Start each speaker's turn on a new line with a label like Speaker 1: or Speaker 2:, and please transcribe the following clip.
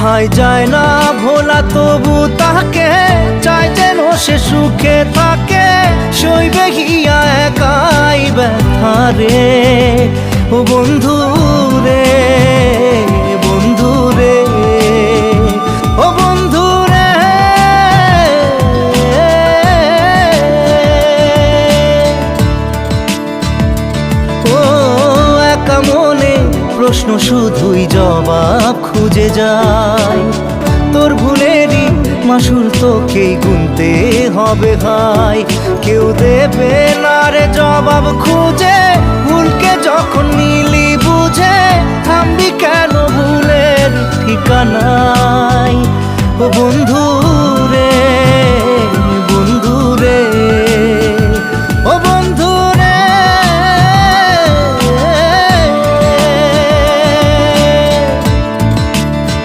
Speaker 1: হায় যায় না ভোলা তবু তাকে চাই যেন সে সুখে থাকে, সইবে গিয়া একাই ব্যথা রে। ও বন্ধু রে, বন্ধু রে, ও বন্ধু রে। ও একা মনে প্রশ্ন শুধুই জবাব খুঁজে যায়, তোর ভুলেরই মাসুল তোকেই গুনতে হবে ভাই। কেউ দেবে না রে জবাব খুঁজে, ভুলকে যখন নিলি বুঝে থামবি কেন ভুলের ঠিকানায়। ও বন্ধু